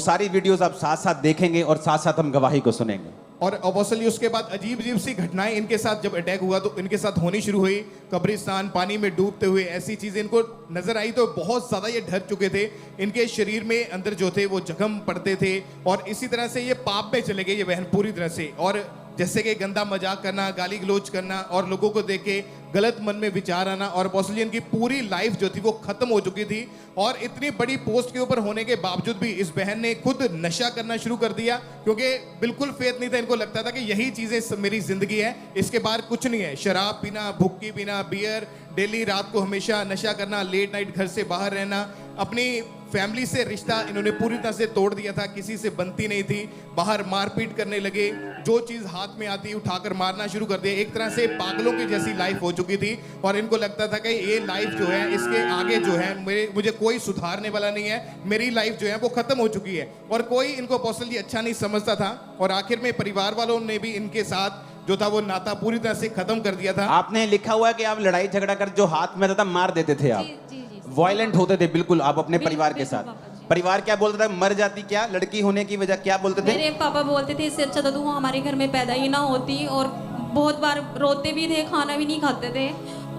सारी वीडियोस आप साथ साथ देखेंगे और साथ साथ हम गवाही को सुनेंगे। और अपोस्टल जी उसके बाद अजीब अजीब सी घटनाएं इनके साथ जब अटैक हुआ तो इनके साथ होनी शुरू हुई। कब्रिस्तान, पानी में डूबते हुए, ऐसी चीजें इनको नजर आई तो बहुत ज्यादा ये डर चुके थे। इनके शरीर में अंदर जो थे वो जख्म पड़ते थे और इसी तरह से ये पाप में चले गए ये बहन पूरी तरह से। और जैसे कि गंदा मजाक करना, गाली गलोच करना और लोगों को देख के गलत मन में विचार आना। और अपोस्टल जी इनकी पूरी लाइफ जो थी वो खत्म हो चुकी थी। और इतनी बड़ी पोस्ट के ऊपर होने के बावजूद भी इस बहन ने खुद नशा करना शुरू कर दिया, क्योंकि बिल्कुल फेथ नहीं था। इनको लगता था कि यही चीजें मेरी जिंदगी है, इसके बाहर कुछ नहीं है। शराब पीना, भुक्की पीना, बियर, डेली रात को हमेशा नशा करना, लेट नाइट घर से बाहर रहना, अपनी फैमिली से रिश्ता इन्होंने पूरी तरह से तोड़ दिया था, किसी से बनती नहीं थी। बाहर मारपीट करने लगे, जो चीज हाथ में आती उठाकर मारना शुरू कर दिया। एक तरह से पागलों की जैसी लाइफ हो चुकी थी। और इनको लगता था कि ये लाइफ जो है, इसके आगे जो है मुझे कोई सुधारने वाला नहीं है, मेरी लाइफ जो है वो खत्म हो चुकी है। और कोई इनको अपोस्टल जी अच्छा नहीं समझता था। और आखिर में परिवार वालों ने भी इनके साथ जो था वो नाता पूरी तरह से खत्म कर दिया था। आपने लिखा हुआ है कि आप लड़ाई झगड़ा कर जो हाथ में आता था मार देते थे आप, जी। वायलेंट होते थे बिल्कुल आप अपने बिल्कुल, परिवार के बिल्कुल साथ। पापा जी। परिवार क्या बोलता था, मर जाती क्या लड़की होने की वजह, क्या बोलते थे? मेरे पापा बोलते थे इससे अच्छा तो तू हमारे घर में पैदा ही ना होती। और बहुत बार रोते भी थे, खाना भी नहीं खाते थे।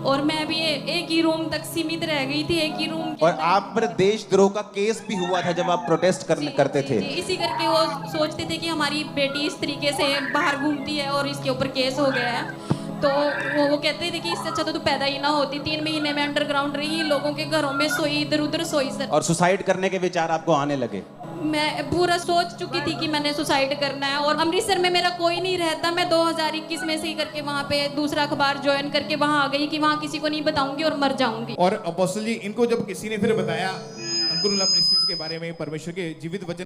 और मैं भी एक ही रूम तक सीमित रह गई थी, एक ही रूम के और अंदर। आप पर देशद्रोह का केस भी हुआ था जब आप प्रोटेस्ट करते थे। जी, इसी करके वो सोचते थे कि हमारी बेटी इस तरीके से बाहर घूमती है और इसके ऊपर केस हो गया है। तो वो कहते थे कि इससे अच्छा तो तू पैदा ही ना होती। 3 महीने में अंडरग्राउंड रही, लोगों के घरों में सोई, इधर उधर सोई। सर और सुसाइड करने के विचार आपको आने लगे? मैं पूरा सोच चुकी थी कि मैंने सुसाइड करना है। और अमृतसर में मेरा कोई नहीं रहता। मैं 2021 में से ही करके वहाँ पे दूसरा अखबार ज्वाइन करके वहाँ आ गई कि वहाँ किसी को नहीं बताऊंगी और मर जाऊंगी। और अपोस्टल जी इनको जब किसी ने फिर बताया अंकुर के बारे में, परमेश्वर के जीवित वचन